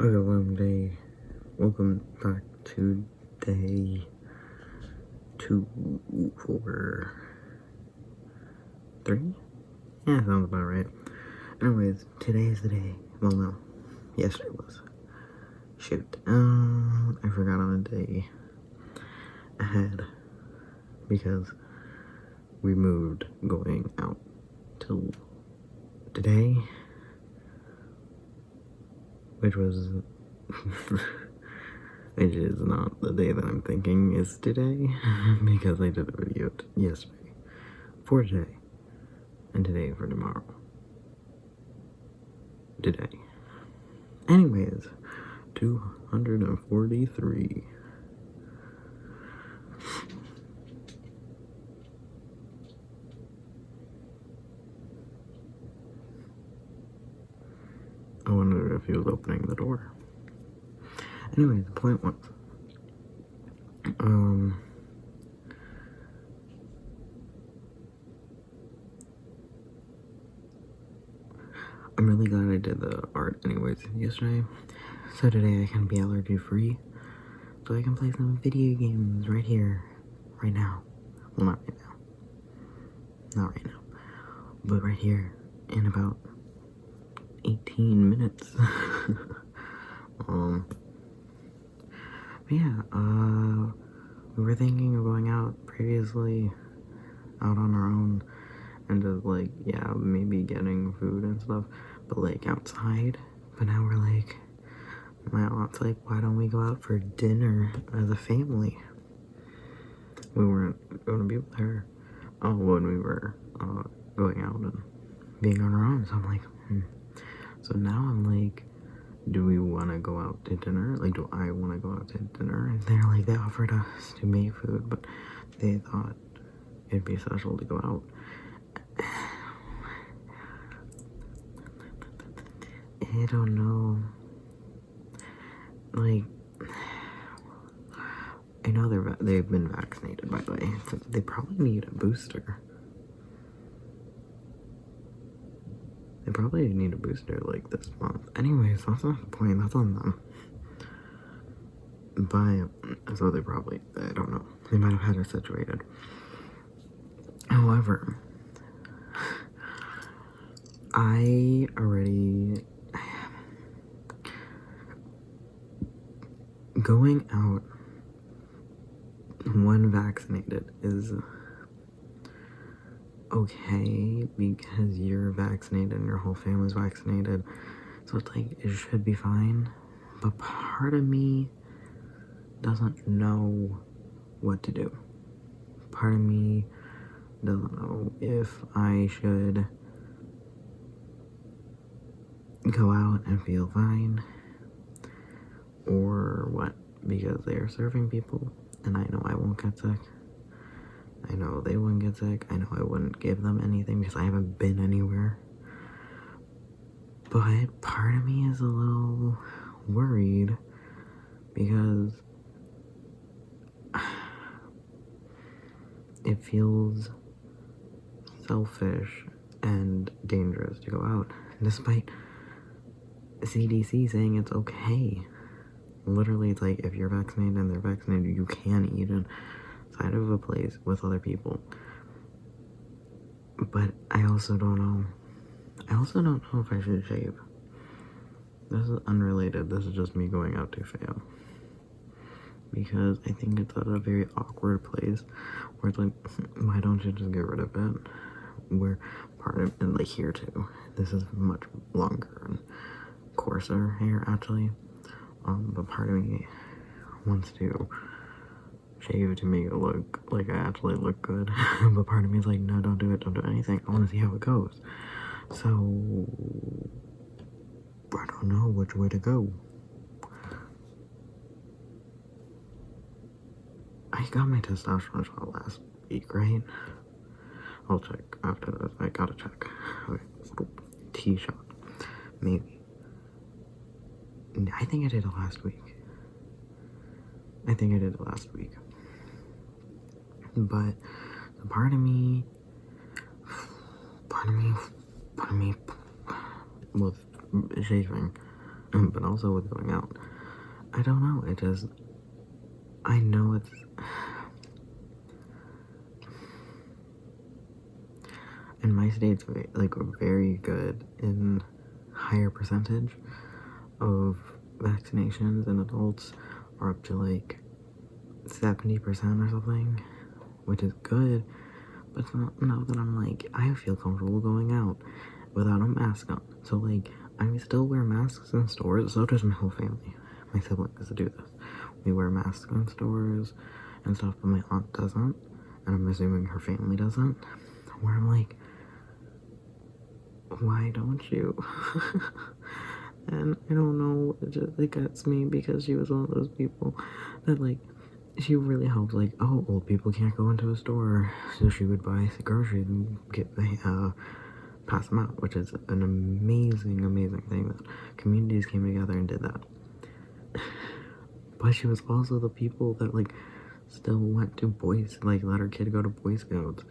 Okay, welcome back to day 2, 4, 3? Yeah, sounds about right. Anyways, today is the day. Well, no, yesterday was. Shoot, I forgot on a day ahead because we moved going out till today, which was it is not the day that I'm thinking is today, because I did a video yesterday for today, and today for tomorrow. Today. Anyways, 243. I wondered if he was opening the door. Anyway, the point was, I'm really glad I did the art anyways yesterday. So today I can be allergy free. So I can play some video games right here, right now. Well, not right now. Not right now. But right here in about 18 minutes. But yeah, we were thinking of going out previously, out on our own, and just like, yeah, maybe getting food and stuff, but like outside. But now we're like, my aunt's like, why don't we go out for dinner as a family? We weren't going to be with her when we were going out and being on our own. So I'm like, So now I'm like, do we want to go out to dinner? Like, do I want to go out to dinner? And they're like, they offered us to make food, but they thought it'd be special to go out. I don't know. Like, I know they've been vaccinated, by the way. So they probably need a booster. They probably need a booster like this month. Anyways, that's not the point. That's on them. But so they probably, I don't know. They might have had it situated. However, I already going out when vaccinated is okay because you're vaccinated and your whole family's vaccinated, so it's like it should be fine. But part of me doesn't know what to do. Part of me doesn't know if I should go out and feel fine or what, because they are serving people and I know I won't get sick. I know they wouldn't get sick. I know I wouldn't give them anything because I haven't been anywhere. But part of me is a little worried because it feels selfish and dangerous to go out, despite CDC saying it's okay. Literally, it's like if you're vaccinated and they're vaccinated, you can eat inside of a place with other people. But I also don't know. I also don't know if I should shave. This is unrelated. This is just me going out to fail. Because I think it's at a very awkward place where it's like, why don't you just get rid of it? Where part of, and like here too, this is much longer and coarser hair actually. But part of me wants to shave to make it look like I actually look good. But part of me is like, no, don't do it, don't do anything. I want to see how it goes. So I don't know which way to go. I got my testosterone shot last week, right? I'll check after this. I gotta check. Okay, T shot. Maybe. I think I did it last week. But part of me with shaving but also with going out. I don't know, I know it's, in my state's like very good in higher percentage of vaccinations in adults are up to like 70% or something, which is good, but it's not enough that I'm like, I feel comfortable going out without a mask on. So like, I still wear masks in stores, so does my whole family. My siblings do this. We wear masks in stores and stuff, but my aunt doesn't, and I'm assuming her family doesn't, where I'm like, why don't you? And I don't know, it gets me because she was one of those people that like, she really helped, like, oh, old people can't go into a store, so she would buy groceries and pass them out, which is an amazing, amazing thing that communities came together and did that. But she was also the people that like still went to like let her kid go to Boy Scouts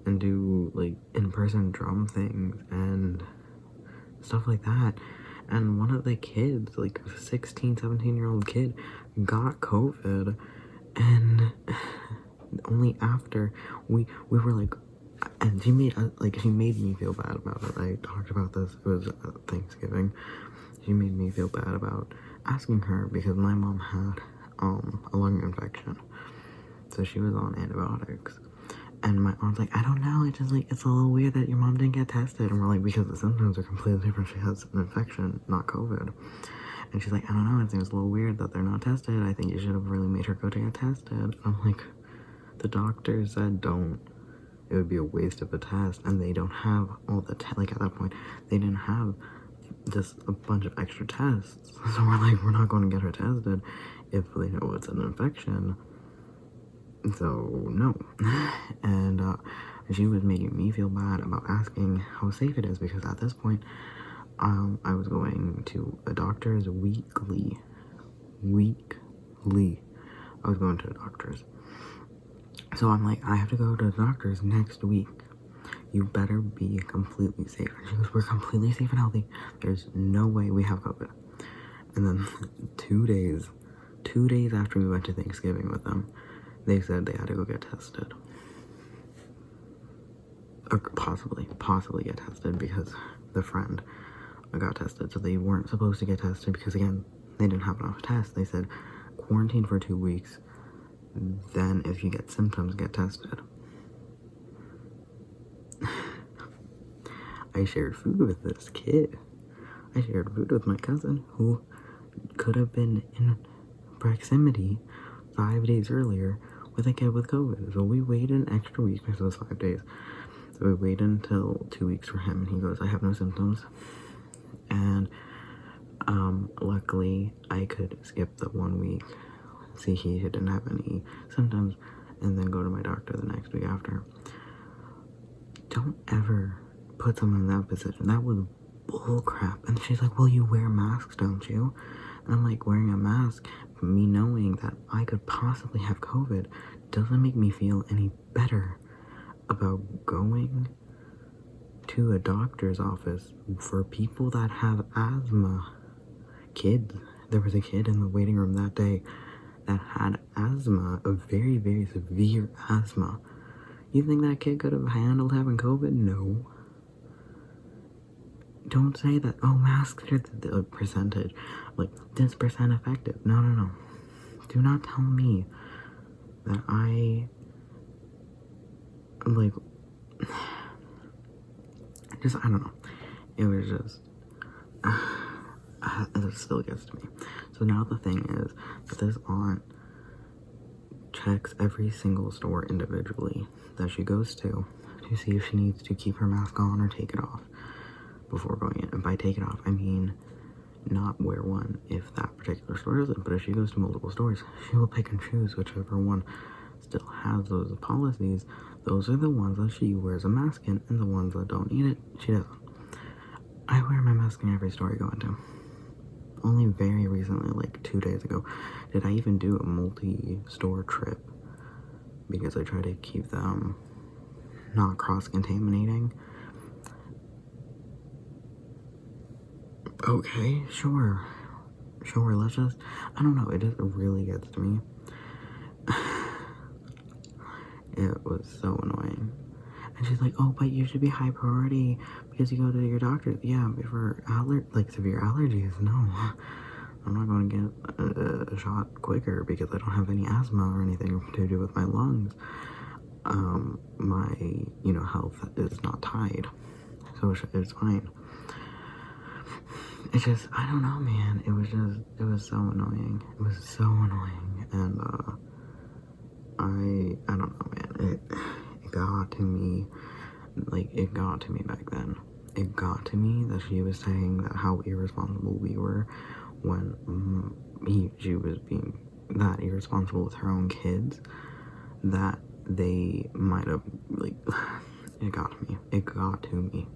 and do like in-person drum things and stuff like that. And one of the kids, like a 16, 17-year-old kid, got COVID, and only after we were like, and she made me feel bad about it. I talked about this, it was Thanksgiving. She made me feel bad about asking her because my mom had a lung infection, so she was on antibiotics. And my aunt's like, I don't know, it's just like, it's a little weird that your mom didn't get tested. And we're like, because the symptoms are completely different. She has an infection, not COVID. And she's like, I don't know, it seems a little weird that they're not tested. I think you should have really made her go to get tested. And I'm like, the doctor said don't. It would be a waste of a test. And they don't have all the, like at that point, they didn't have just a bunch of extra tests. So we're like, we're not going to get her tested if they know it's an infection. So no. And she was making me feel bad about asking how safe it is, because at this point I was going to a doctor's weekly. I was going to a doctor's, so I'm like, I have to go to the doctor's next week. You better be completely safe. And she goes, we're completely safe and healthy, there's no way we have COVID. And then 2 days after we went to Thanksgiving with them, they said they had to go get tested. Or possibly get tested, because the friend got tested. So they weren't supposed to get tested because, again, they didn't have enough tests. They said quarantine for 2 weeks, then if you get symptoms, get tested. I shared food with this kid. I shared food with my cousin, who could have been in proximity 5 days earlier with a kid with COVID. So we waited an extra week because it was 5 days. So we waited until 2 weeks for him, and he goes, I have no symptoms. And luckily I could skip the 1 week, see he didn't have any symptoms, and then go to my doctor the next week after. Don't ever put someone in that position. That was bull crap. And she's like, well, you wear masks, don't you? And I'm like, wearing a mask, me knowing that I could possibly have COVID, doesn't make me feel any better about going to a doctor's office for people that have asthma. Kids. There was a kid in the waiting room that day that had asthma, a very, very severe asthma. You think that kid could have handled having COVID? No. Don't say that, oh, masks are the percentage, like, this percent effective. No. Do not tell me that I, like, just, I don't know. It was just, it still gets to me. So now the thing is that this aunt checks every single store individually that she goes to see if she needs to keep her mask on or take it off before going in. And by take it off, I mean not wear one if that particular store doesn't, but if she goes to multiple stores, she will pick and choose whichever one still has those policies. Those are the ones that she wears a mask in, and the ones that don't need it, she doesn't. I wear my mask in every store I go into. Only very recently, like 2 days ago, did I even do a multi-store trip, because I try to keep them not cross-contaminating. Okay, sure. sure, let's just, I don't know, it just really gets to me. It was so annoying. And she's like, oh, but you should be high priority because you go to your doctor. Yeah, for severe allergies, no. I'm not going to get a shot quicker because I don't have any asthma or anything to do with my lungs. My, health is not tied. So it's fine. It's just, I don't know, man. It was so annoying. It was so annoying. And, I don't know, man. It got to me. Like, it got to me back then. It got to me that she was saying that how irresponsible we were when she was being that irresponsible with her own kids, that they might have, like, it got to me. It got to me.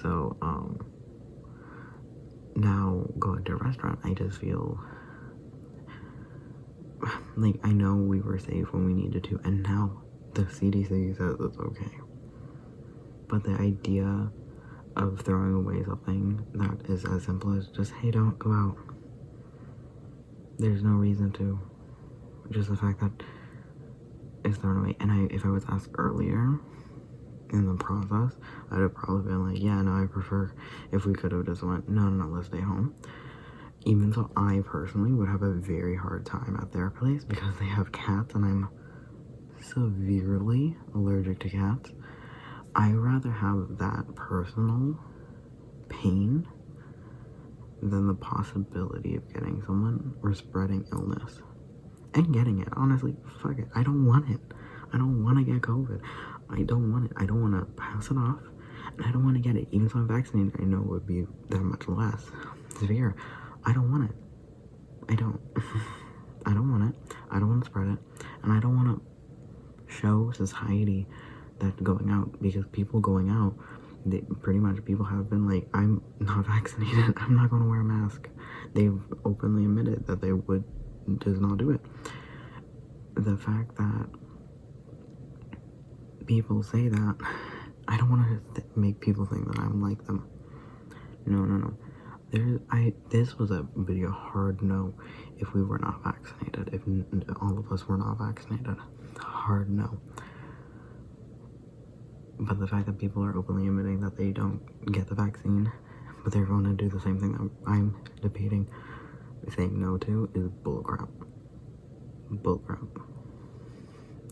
So, now going to a restaurant, I just feel like I know we were safe when we needed to, and now the CDC says it's okay. But the idea of throwing away something that is as simple as just, hey, don't go out. There's no reason to. Just the fact that it's thrown away. And if I was asked earlier in the process, I'd have probably been like, yeah, no, I prefer if we could have just went, no, let's stay home. Even though I personally would have a very hard time at their place because they have cats and I'm severely allergic to cats. I'd rather have that personal pain than the possibility of getting someone or spreading illness. And getting it. Honestly, fuck it. I don't want it. I don't want to get COVID. I don't want it. I don't want to pass it off. And I don't want to get it. Even if I'm vaccinated, I know it would be that much less severe. I don't want it. I don't. I don't want it. I don't want to spread it. And I don't want to show society that going out, because people going out, pretty much people have been like, I'm not vaccinated. I'm not going to wear a mask. They've openly admitted that they would just not do it. The fact that people say that, I don't want to make people think that I'm like them. No. This was a video hard no if we were not vaccinated. If all of us were not vaccinated, hard no. But the fact that people are openly admitting that they don't get the vaccine, but they're going to do the same thing that I'm debating, saying no to, is bullcrap. Bullcrap.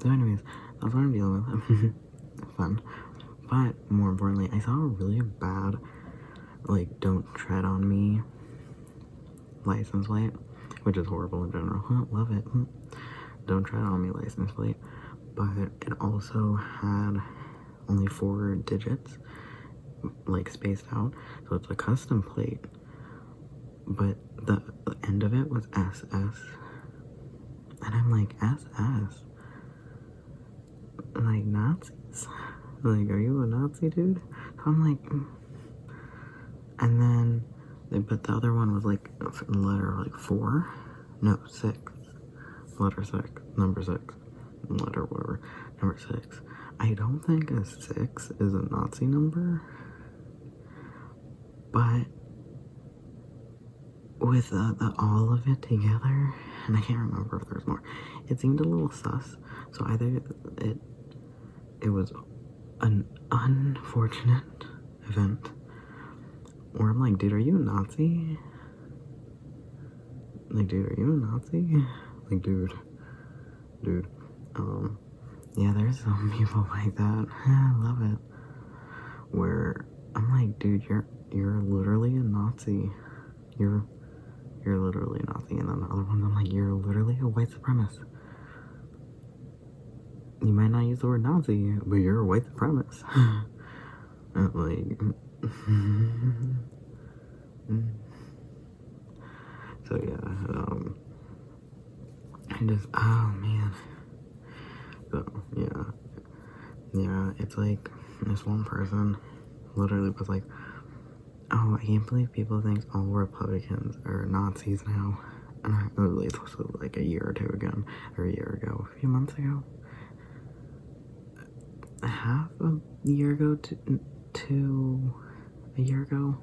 So anyways, that's what I'm dealing with. Fun. But more importantly, I saw a really bad, like, don't tread on me license plate, which is horrible in general. Love it. Don't tread on me license plate. But it also had only 4 digits, like, spaced out. So it's a custom plate. But the end of it was SS. And I'm like, SS? Like, Nazis? Like, are you a Nazi, dude? So I'm like, And then, but the other one was like letter like 4? No, 6. Letter 6. Number 6. Letter whatever. Number 6. I don't think a 6 is a Nazi number. But with all of it together, and I can't remember if there's more, it seemed a little sus. So either it was an unfortunate event, or I'm like, dude, are you a Nazi? Like, dude, are you a Nazi? Like, dude. Yeah, there's some people like that. I love it. Where I'm like, dude, you're literally a Nazi. You're literally a Nazi. And then the other ones, I'm like, you're literally a white supremacist. You might not use the word Nazi, but you're a white supremacist. And like, so yeah, I just, oh man. So yeah, it's like this one person literally was like, oh, I can't believe people think all Republicans are Nazis now. And this was like a year or two ago, a few months ago, half a year ago to a year ago,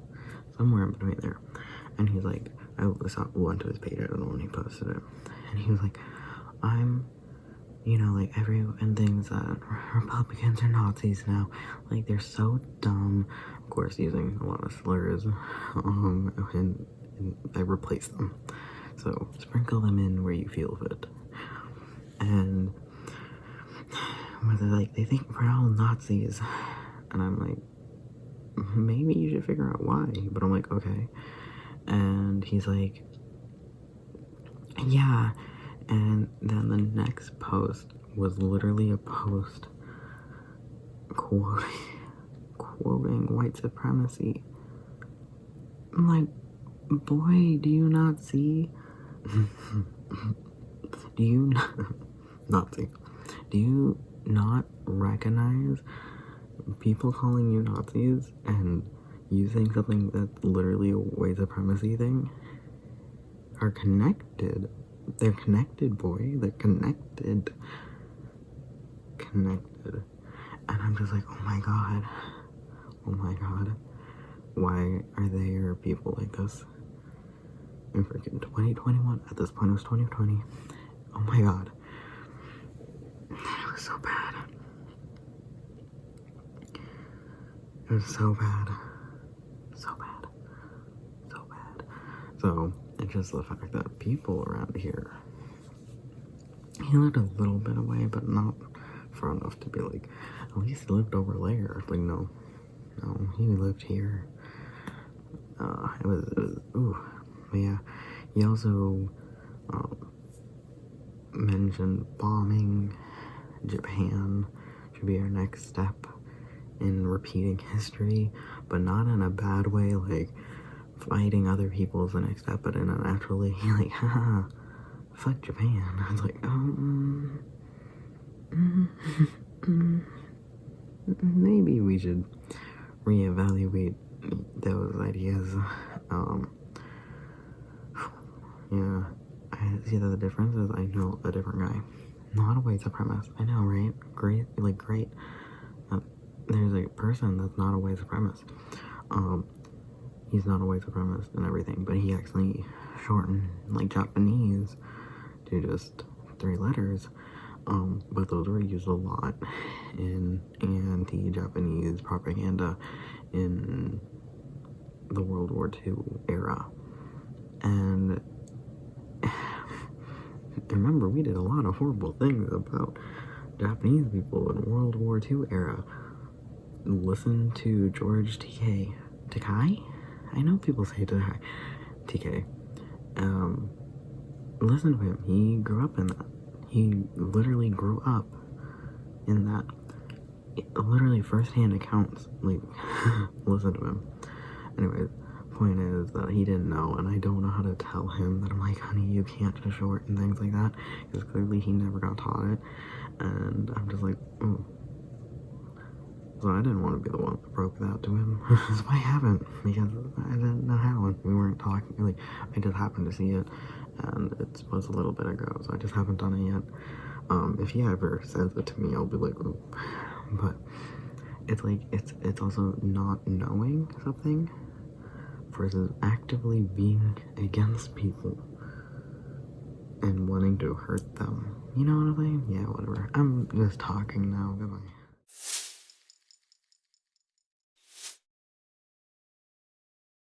somewhere in between there. And he's like, I went to his page, I don't know when he posted it, and he was like, I'm, you know, like, everyone thinks that Republicans are Nazis now. Like, they're so dumb. Of course, using a lot of slurs, and I replaced them. So, sprinkle them in where you feel fit. And whether, like, they think we're all Nazis. And I'm like, maybe you should figure out why. But I'm like, okay. And he's like, yeah. And then the next post was literally a post quoting white supremacy. I'm like, boy, do you not see? Do you not see? Do you not recognize people calling you Nazis and using something that's literally a white supremacy thing are connected? They're connected, boy. They're connected. Connected. And I'm just like, oh my god. Oh my god. Why are there people like this in freaking 2021? At this point, it was 2020. Oh my god. It was so bad. It was so bad. So bad. So bad. So, it's just the fact that people around here, he lived a little bit away, but not far enough to be like, at least he lived over there. Like, no, he lived here. It was, ooh, but yeah, he also, mentioned bombing Japan should be our next step in repeating history, but not in a bad way, like, fighting other people is the next step, but in an actually, like, haha, fuck Japan. I was like, maybe we should reevaluate those ideas. Yeah, I see that the difference is I know a different guy, not a white supremacist. I know, right? Great. There's a person that's not a white supremacist. He's not a white supremacist and everything, but he actually shortened, like, Japanese to just 3 letters. But those were used a lot in anti-Japanese propaganda in the World War II era. And remember, we did a lot of horrible things about Japanese people in World War II era. Listen to George Takai? I know people say TK. Listen to him. He grew up in that. He literally grew up in that. Literally first-hand accounts. Like, listen to him. Anyways, point is that he didn't know, and I don't know how to tell him that I'm like, honey, you can't just shorten things like that, because clearly he never got taught it, and I'm just like, oh. So I didn't want to be the one that broke that to him. So I haven't, because I didn't know how, and we weren't talking, like, I just happened to see it, and it was a little bit ago, so I just haven't done it yet. If he ever says it to me, I'll be like, oh. But it's like, it's also not knowing something versus actively being against people and wanting to hurt them. You know what I'm saying? Yeah, whatever. I'm just talking now. Goodbye.